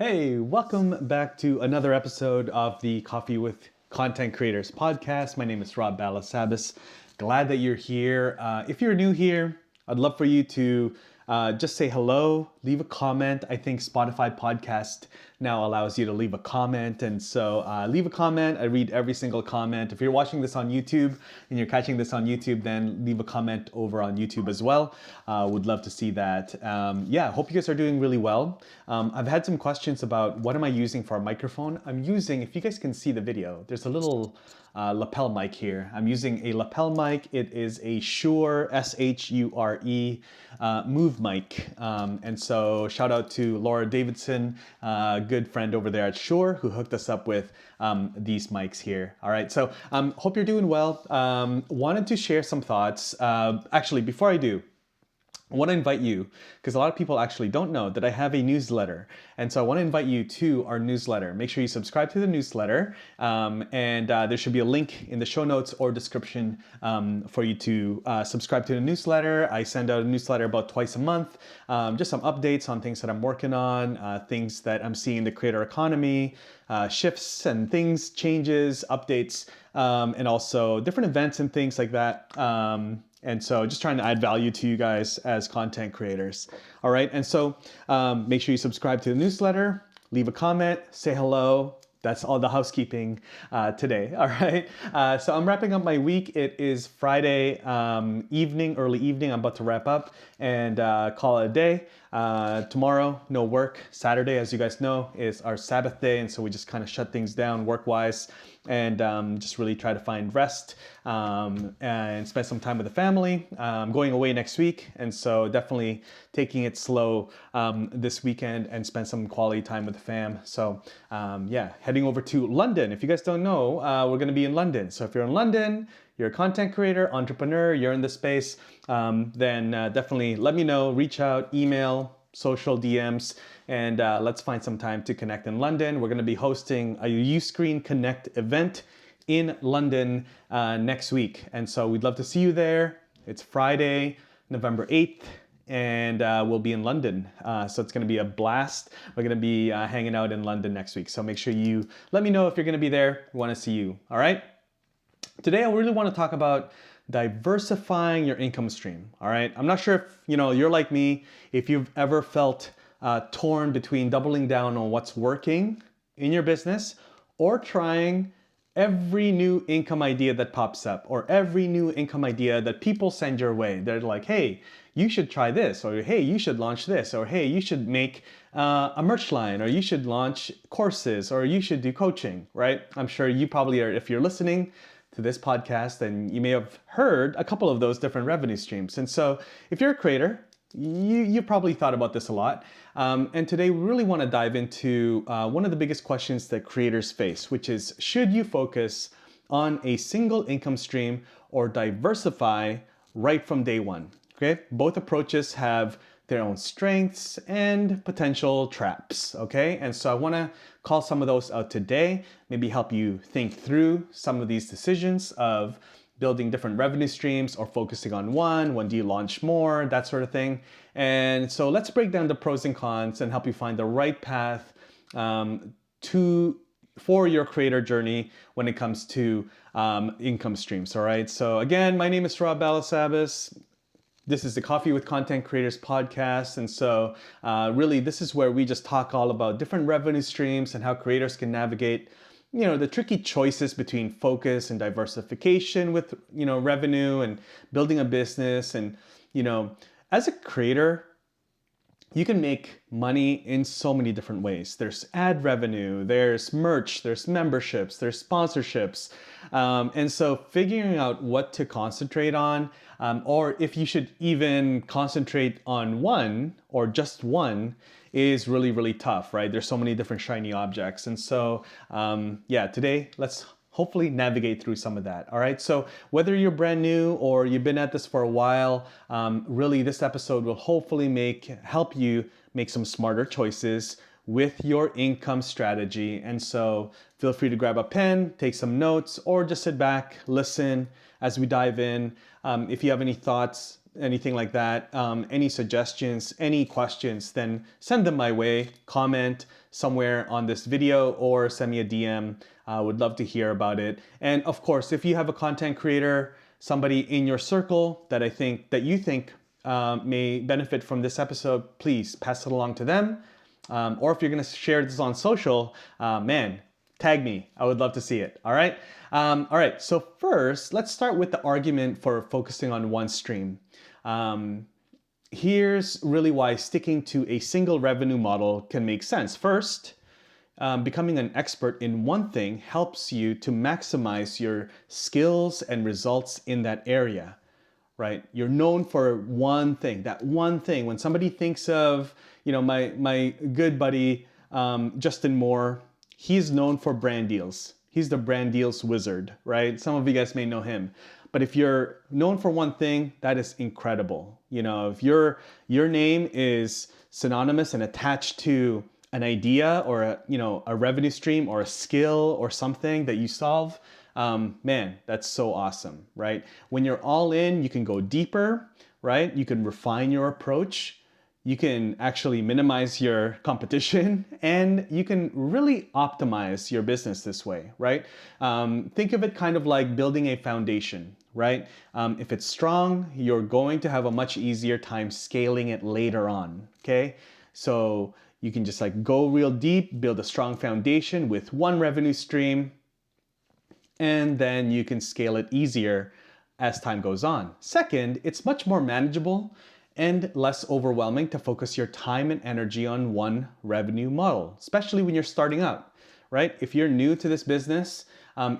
Hey, welcome back to another episode of the Coffee with Content Creators podcast. My name is Balasabas. Glad that you're here. If you're new here, I'd love for you to just say hello, leave a comment. I think Spotify podcast now allows you to leave a comment. And so leave a comment. I read every single comment. If you're watching this on YouTube and you're catching this on YouTube, then leave a comment over on YouTube as well. Would love to see that. Hope you guys are doing really well. I've had some questions about what am I using for a microphone. I'm using, if you guys can see the video, there's a little lapel mic here. I'm using a lapel mic. It is a Shure, S-H-U-R-E, move mic. And so shout out to Laura Davidson, good friend over there at Shure, who hooked us up with these mics here. All right, so hope you're doing well. Wanted to share some thoughts. Actually, before I do, I want to invite you, because a lot of people actually don't know that I have a newsletter. And so I want to invite you to our newsletter. Make sure you subscribe to the newsletter. There should be a link in the show notes or description for you to subscribe to the newsletter. I send out a newsletter about twice a month, just some updates on things that I'm working on, things that I'm seeing in the creator economy, shifts and things, changes, updates, and also different events and things like that. And so just trying to add value to you guys as content creators. All right. And so make sure you subscribe to the newsletter, leave a comment, say hello. That's all the housekeeping today. All right. So I'm wrapping up my week. It is Friday evening, early evening. I'm about to wrap up and call it a day. Tomorrow, no work. Saturday, as you guys know, is our Sabbath day. And so we just kind of shut things down work-wise and just really try to find rest and spend some time with the family. I'm going away next week. And so definitely taking it slow this weekend and spend some quality time with the fam. So heading over to London. If you guys don't know, we're going to be in London. So if you're in London, you're a content creator, entrepreneur, you're in the space, then definitely let me know, reach out, email, social DMs, and let's find some time to connect in London. We're going to be hosting a Uscreen Connect event in London next week. And so we'd love to see you there. It's Friday, November 8th. And we'll be in London. So it's going to be a blast. We're going to be hanging out in London next week. So make sure you let me know if you're going to be there. We want to see you. All right. Today, I really want to talk about diversifying your income stream. All right. I'm not sure if you're like me, if you've ever felt torn between doubling down on what's working in your business or trying every new income idea that pops up or every new income idea that people send your way. They're like, hey, you should try this, or hey, you should launch this, or hey, you should make a merch line, or you should launch courses, or you should do coaching, right? I'm sure you probably are, if you're listening to this podcast, then you may have heard a couple of those different revenue streams. And so if you're a creator, you probably thought about this a lot. And today we really want to dive into one of the biggest questions that creators face, which is, should you focus on a single income stream or diversify right from day one? Okay, both approaches have their own strengths and potential traps, okay? And so I wanna call some of those out today, maybe help you think through some of these decisions of building different revenue streams or focusing on one, when do you launch more, that sort of thing. And so let's break down the pros and cons and help you find the right path for your creator journey when it comes to income streams, all right? So again, my name is Balasabas. This is the Coffee with Content Creators podcast. And so really this is where we just talk all about different revenue streams and how creators can navigate, the tricky choices between focus and diversification with, revenue and building a business. And, as a creator, you can make money in so many different ways. There's ad revenue, there's merch, there's memberships, there's sponsorships. And so figuring out what to concentrate on, or if you should even concentrate on one or just one, is really, really tough, right? There's so many different shiny objects. And so, today let's hopefully navigate through some of that. All right. So whether you're brand new or you've been at this for a while, really this episode will hopefully help you make some smarter choices with your income strategy. And so feel free to grab a pen, take some notes, or just sit back, listen as we dive in. If you have any thoughts, anything like that, any suggestions, any questions, then send them my way. Comment somewhere on this video or send me a DM. I would love to hear about it. And of course, if you have a content creator, somebody in your circle that you think may benefit from this episode, please pass it along to them. Or if you're going to share this on social, man, tag me. I would love to see it. All right. All right. So first, let's start with the argument for focusing on one stream. Here's really why sticking to a single revenue model can make sense. First, becoming an expert in one thing helps you to maximize your skills and results in that area, right? You're known for one thing, that one thing. When somebody thinks of, my good buddy, Justin Moore, he's known for brand deals. He's the brand deals wizard, right? Some of you guys may know him. But if you're known for one thing, that is incredible. If your name is synonymous and attached to an idea or a revenue stream or a skill or something that you solve, man, that's so awesome, right? When you're all in, you can go deeper, right? You can refine your approach. You can actually minimize your competition and you can really optimize your business this way, right? Think of it kind of like building a foundation, right? If it's strong, you're going to have a much easier time scaling it later on, okay? So you can just go real deep, build a strong foundation with one revenue stream, and then you can scale it easier as time goes on. Second, it's much more manageable and less overwhelming to focus your time and energy on one revenue model, especially when you're starting out, right? If you're new to this business,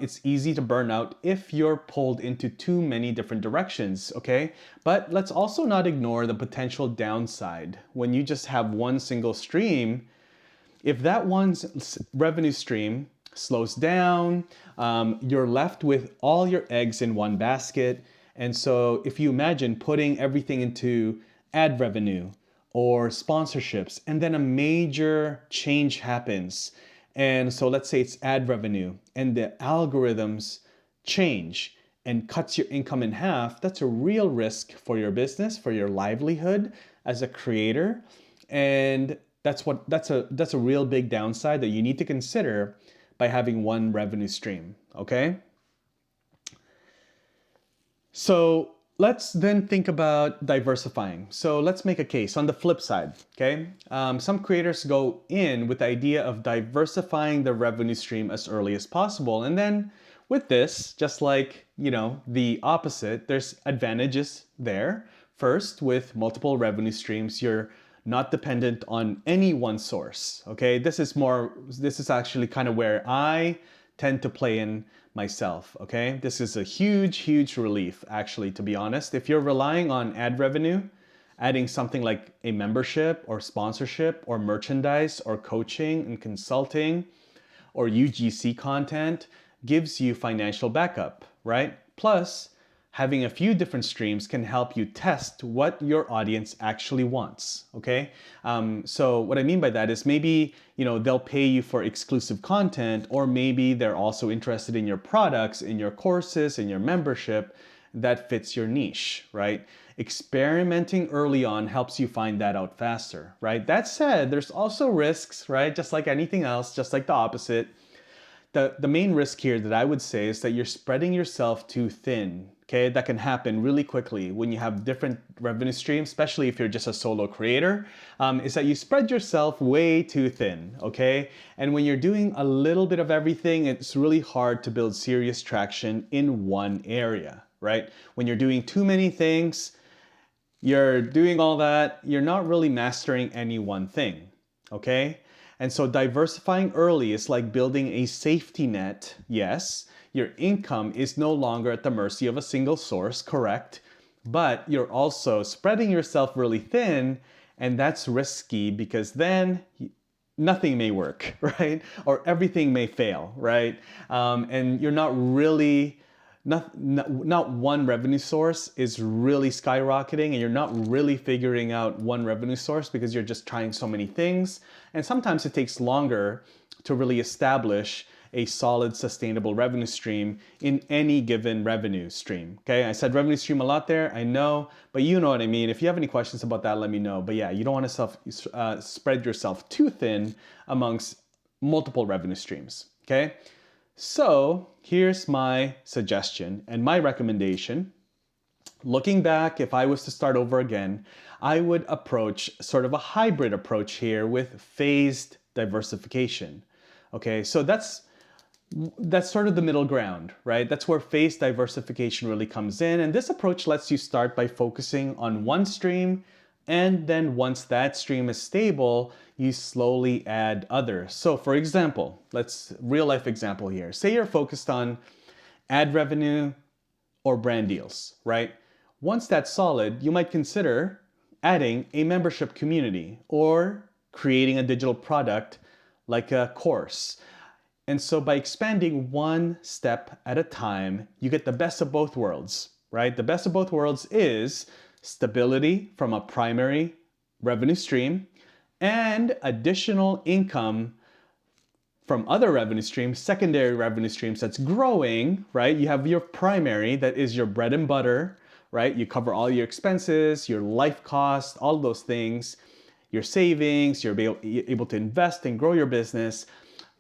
it's easy to burn out if you're pulled into too many different directions, okay? But let's also not ignore the potential downside. When you just have one single stream, if that one revenue stream slows down, you're left with all your eggs in one basket. And so if you imagine putting everything into ad revenue or sponsorships, and then a major change happens. And so let's say it's ad revenue and the algorithms change and cuts your income in half. That's a real risk for your business, for your livelihood as a creator. And that's a real big downside that you need to consider by having one revenue stream, okay? So let's then think about diversifying. So let's make a case on the flip side, okay? Some creators go in with the idea of diversifying the revenue stream as early as possible. And then with this, just like, the opposite, there's advantages there. First, with multiple revenue streams, you're not dependent on any one source, okay? This is actually kind of where I tend to play in myself, okay? This is a huge relief, actually, to be honest. If you're relying on ad revenue, adding something like a membership or sponsorship or merchandise or coaching and consulting or UGC content gives you financial backup, right? Plus, having a few different streams can help you test what your audience actually wants, okay? So what I mean by that is maybe, they'll pay you for exclusive content, or maybe they're also interested in your products, in your courses, in your membership that fits your niche, right? Experimenting early on helps you find that out faster, right? That said, there's also risks, right? Just like anything else, just like the opposite. The main risk here that I would say is that you're spreading yourself too thin, okay? That can happen really quickly when you have different revenue streams, especially if you're just a solo creator, is that you spread yourself way too thin, okay? And when you're doing a little bit of everything, it's really hard to build serious traction in one area, right? When you're doing too many things, you're doing all that, you're not really mastering any one thing, okay? And so diversifying early is like building a safety net. Yes, your income is no longer at the mercy of a single source, correct? But you're also spreading yourself really thin, and that's risky because then nothing may work, right? Or everything may fail, right? And you're not really, not one revenue source is really skyrocketing, and you're not really figuring out one revenue source because you're just trying so many things. And sometimes it takes longer to really establish a solid, sustainable revenue stream in any given revenue stream. Okay, I said revenue stream a lot there, I know, but you know what I mean. If you have any questions about that, let me know. But yeah, you don't want to spread yourself too thin amongst multiple revenue streams. Okay, so here's my suggestion and my recommendation. Looking back, if I was to start over again, I would approach sort of a hybrid approach here with phased diversification. Okay, so that's sort of the middle ground, right? That's where phased diversification really comes in. And this approach lets you start by focusing on one stream, and then once that stream is stable, you slowly add others. So for example, let's real life example here. Say you're focused on ad revenue or brand deals, right? Once that's solid, you might consider adding a membership community or creating a digital product like a course. And so by expanding one step at a time, you get the best of both worlds, right? The best of both worlds is stability from a primary revenue stream and additional income from other revenue streams, secondary revenue streams that's growing, right? You have your primary, that is your bread and butter, right? You cover all your expenses, your life costs, all those things, your savings, you're able to invest and grow your business.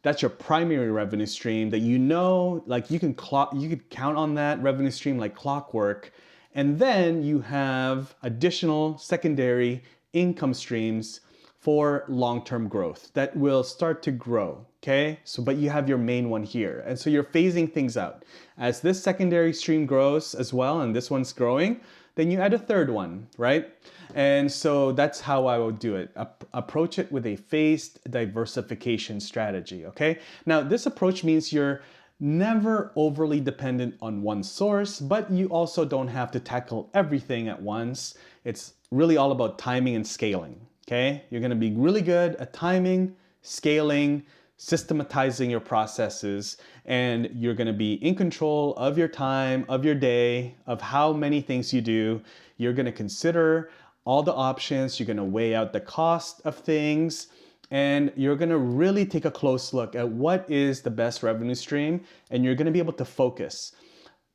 That's your primary revenue stream that you know, like you can count on that revenue stream like clockwork. And then you have additional secondary income streams for long-term growth that will start to grow, okay? So, but you have your main one here. And so you're phasing things out. As this secondary stream grows as well, and this one's growing, then you add a third one, right? And so that's how I would do it. Approach it with a phased diversification strategy, okay? Now, this approach means you're never overly dependent on one source, but you also don't have to tackle everything at once. It's really all about timing and scaling. Okay, you're going to be really good at timing, scaling, systematizing your processes, and you're going to be in control of your time, of your day, of how many things you do. You're going to consider all the options. You're going to weigh out the cost of things, and you're going to really take a close look at what is the best revenue stream, and you're going to be able to focus.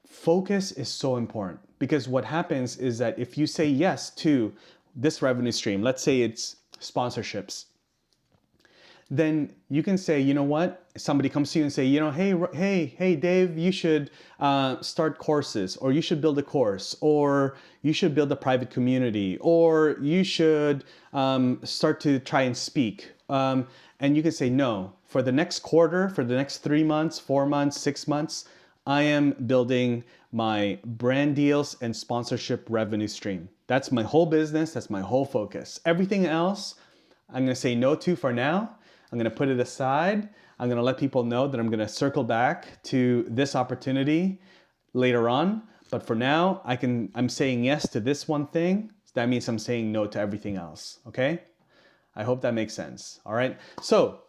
Focus is so important because what happens is that if you say yes to this revenue stream, let's say it's sponsorships, then you can say, you know what? Somebody comes to you and say, you know, hey, Dave, you should start courses, or you should build a course, or you should build a private community, or you should start to try and speak. And you can say, no, for the next quarter, for the next 3 months, 4 months, 6 months, I am building my brand deals and sponsorship revenue stream. That's my whole business. That's my whole focus. Everything else, I'm going to say no to for now. I'm going to put it aside. I'm going to let people know that I'm going to circle back to this opportunity later on. But for now, I'm saying yes to this one thing. That means I'm saying no to everything else. Okay? I hope that makes sense. All right. So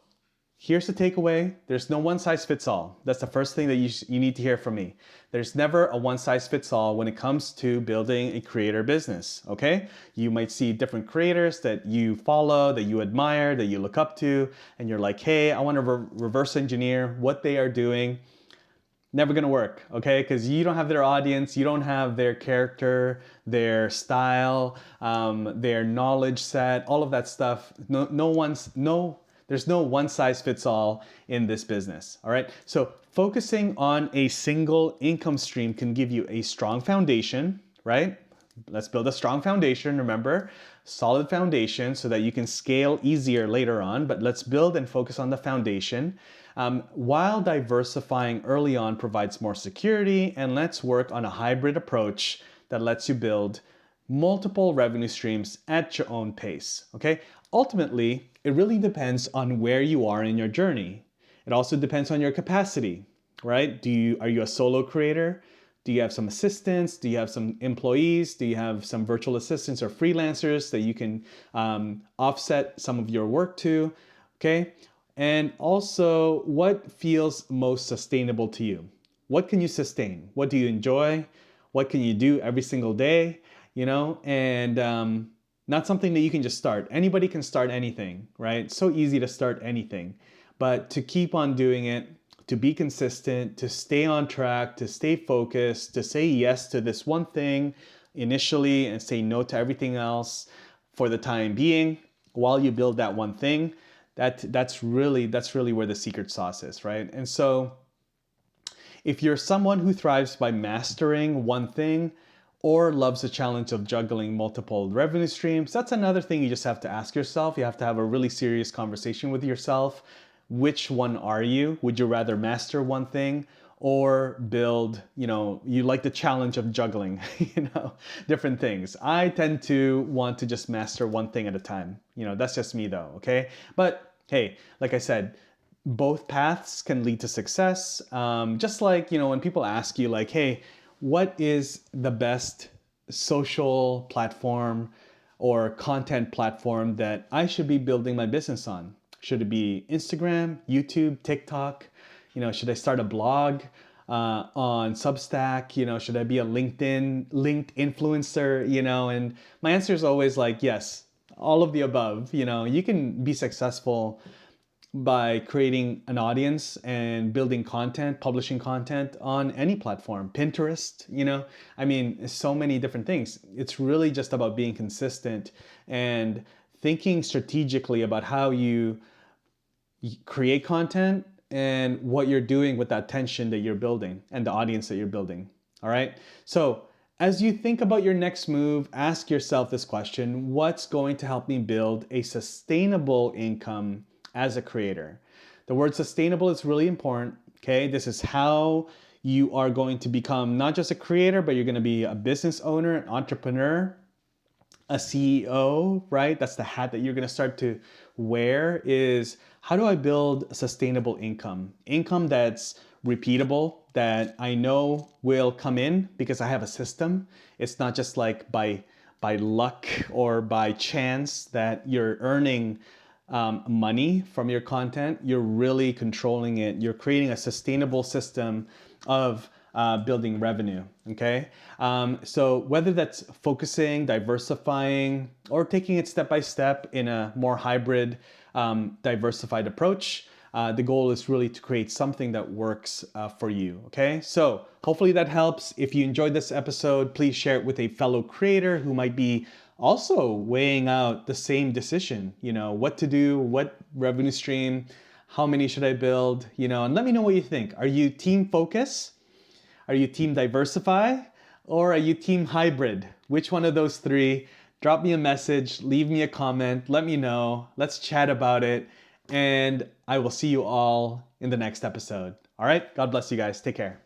here's the takeaway. There's no one size fits all. That's the first thing that you need to hear from me. There's never a one size fits all when it comes to building a creator business, okay? You might see different creators that you follow, that you admire, that you look up to, and you're like, hey, I want to reverse engineer what they are doing. Never gonna work, okay? Because you don't have their audience, you don't have their character, their style, their knowledge set, all of that stuff. There's no one size fits all in this business, all right? So focusing on a single income stream can give you a strong foundation, right? Let's build a strong foundation, remember, solid foundation so that you can scale easier later on, but let's build and focus on the foundation. While diversifying early on provides more security, and let's work on a hybrid approach that lets you build multiple revenue streams at your own pace, okay? Ultimately, it really depends on where you are in your journey. It also depends on your capacity, right? Are you a solo creator? Do you have some assistants? Do you have some employees? Do you have some virtual assistants or freelancers that you can offset some of your work to, okay? And also, what feels most sustainable to you? What can you sustain? What do you enjoy? What can you do every single day? You know, and not something that you can just start. Anybody can start anything, right? It's so easy to start anything. But to keep on doing it, to be consistent, to stay on track, to stay focused, to say yes to this one thing initially and say no to everything else for the time being while you build that one thing. That's really where the secret sauce is, right? And so if you're someone who thrives by mastering one thing or loves the challenge of juggling multiple revenue streams, that's another thing you just have to ask yourself. You have to have a really serious conversation with yourself. Which one are you? Would you rather master one thing or build, you like the challenge of juggling, different things? I tend to want to just master one thing at a time. That's just me though, okay? But hey, like I said, both paths can lead to success. Just like, when people ask you like, hey, what is the best social platform or content platform that I should be building my business on? Should it be Instagram, YouTube, TikTok? Should I start a blog on Substack? Should I be a linked influencer? And my answer is always like, yes, all of the above. You can be successful by creating an audience and building content, publishing content on any platform, Pinterest, so many different things. It's really just about being consistent and thinking strategically about how you create content and what you're doing with that attention that you're building and the audience that you're building. All right. So as you think about your next move, ask yourself this question: what's going to help me build a sustainable income as a creator? The word sustainable is really important. Okay. This is how you are going to become not just a creator, but you're going to be a business owner, an entrepreneur, a CEO, right? That's the hat that you're going to start to wear. Is how do I build sustainable income? Income that's repeatable, that I know will come in because I have a system. It's not just like by luck or by chance that you're earning money from your content. You're really controlling it. You're creating a sustainable system of building revenue, okay? So whether that's focusing, diversifying, or taking it step by step in a more hybrid, diversified approach, the goal is really to create something that works for you, okay? So hopefully that helps. If you enjoyed this episode, please share it with a fellow creator who might be also weighing out the same decision, what to do, what revenue stream, how many should I build, and let me know what you think. Are you team focus? Are you team diversify? Or are you team hybrid? Which one of those three? Drop me a message, leave me a comment, let me know. Let's chat about it. And I will see you all in the next episode. All right. God bless you guys. Take care.